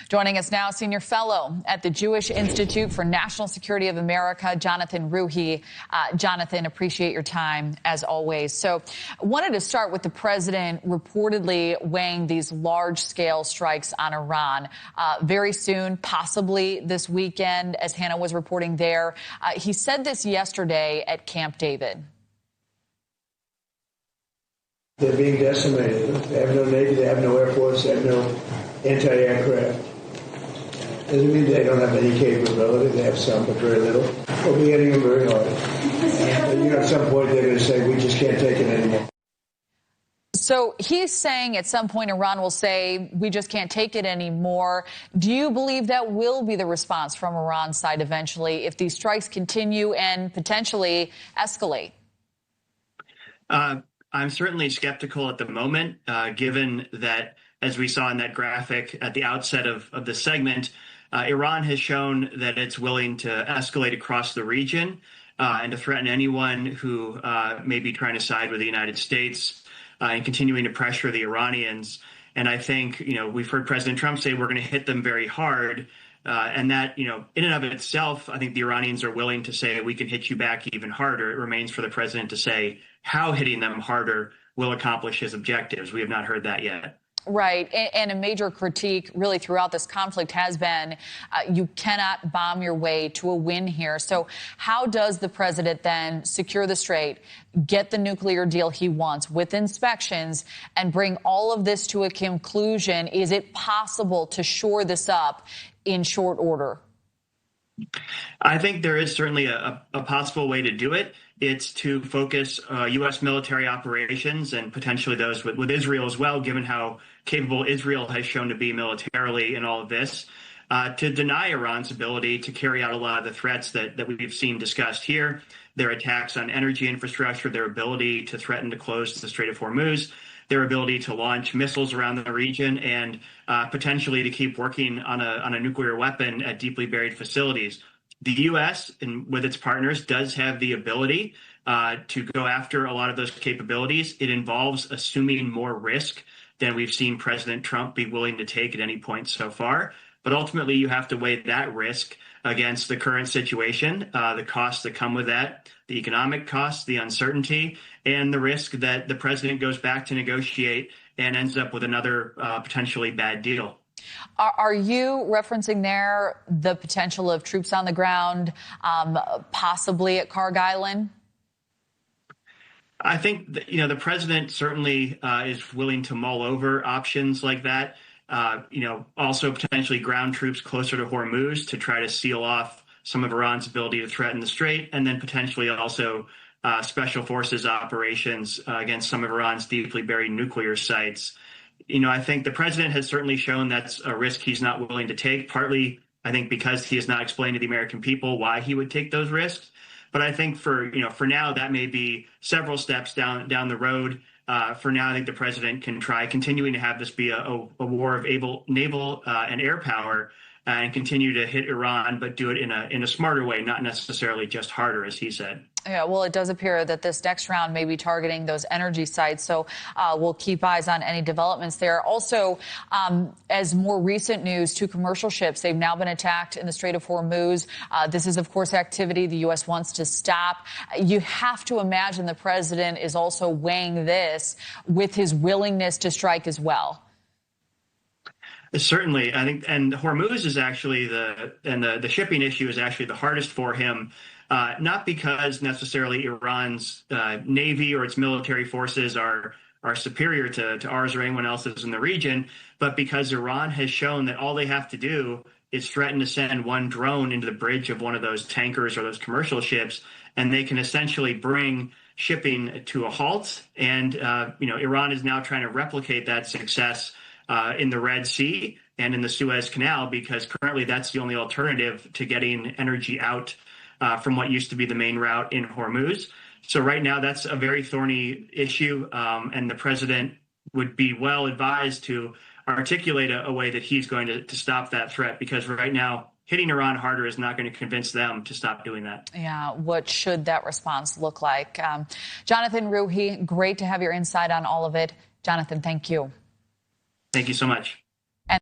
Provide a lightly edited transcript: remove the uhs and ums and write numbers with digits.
Joining us now, Senior Fellow at the Jewish Institute for National Security of America, Jonathan Ruhe. Jonathan, appreciate your time, as always. So I wanted to start with the president reportedly weighing these large-scale strikes on Iran very soon, possibly this weekend, as Hannah was reporting there. He said this yesterday at Camp David. They're being decimated. They have no Navy, they have no Air Force, they have no anti-aircraft. Doesn't mean they don't have any capability. They have some, but very little. We'll be hitting them very hard. And, at some point they're going to say, we just can't take it anymore. So he's saying at some point Iran will say, we just can't take it anymore. Do you believe that will be the response from Iran's side eventually if these strikes continue and potentially escalate? I'm certainly skeptical at the moment, given that, as we saw in that graphic at the outset of the segment, Iran has shown that it's willing to escalate across the region and to threaten anyone who may be trying to side with the United States and continuing to pressure the Iranians. And I think, we've heard President Trump say we're going to hit them very hard. And that, in and of itself, I think the Iranians are willing to say we can hit you back even harder. It remains for the president to say how hitting them harder will accomplish his objectives. We have not heard that yet. Right. And a major critique really throughout this conflict has been you cannot bomb your way to a win here. So how does the president then secure the strait, get the nuclear deal he wants with inspections, and bring all of this to a conclusion? Is it possible to shore this up in short order? I think there is certainly a possible way to do it. It's to focus U.S. military operations and potentially those with Israel as well, given how capable Israel has shown to be militarily in all of this, to deny Iran's ability to carry out a lot of the threats that we've seen discussed here, their attacks on energy infrastructure, their ability to threaten to close the Strait of Hormuz, their ability to launch missiles around the region, and potentially to keep working on a nuclear weapon at deeply buried facilities. The U.S., and with its partners, does have the ability to go after a lot of those capabilities. It involves assuming more risk than we've seen President Trump be willing to take at any point so far. But ultimately, you have to weigh that risk against the current situation, the costs that come with that, the economic costs, the uncertainty, and the risk that the president goes back to negotiate and ends up with another potentially bad deal. Are you referencing there the potential of troops on the ground, possibly at Karg Island? I think that, the president certainly is willing to mull over options like that. Also potentially ground troops closer to Hormuz to try to seal off some of Iran's ability to threaten the strait, and then potentially also special forces operations against some of Iran's deeply buried nuclear sites. I think the president has certainly shown that's a risk he's not willing to take, partly, I think, because he has not explained to the American people why he would take those risks. But I think for now, that may be several steps down the road. For now, I think the president can try continuing to have this be a war of naval and air power and continue to hit Iran, but do it in a smarter way, not necessarily just harder, as he said. Yeah, well, it does appear that this next round may be targeting those energy sites, so we'll keep eyes on any developments there. Also, as more recent news, 2 commercial ships, they've now been attacked in the Strait of Hormuz. This is, of course, activity the U.S. wants to stop. You have to imagine the president is also weighing this with his willingness to strike as well. Certainly, I think, and Hormuz is actually the shipping issue is actually the hardest for him. Not because necessarily Iran's Navy or its military forces are superior to ours or anyone else's in the region, but because Iran has shown that all they have to do is threaten to send one drone into the bridge of one of those tankers or those commercial ships, and they can essentially bring shipping to a halt. And, Iran is now trying to replicate that success in the Red Sea and in the Suez Canal, because currently that's the only alternative to getting energy out from what used to be the main route in Hormuz. So right now, that's a very thorny issue, and the president would be well advised to articulate a way that he's going to stop that threat, because right now, hitting Iran harder is not going to convince them to stop doing that. Yeah, what should that response look like? Jonathan Ruhe, great to have your insight on all of it. Jonathan, thank you. Thank you so much.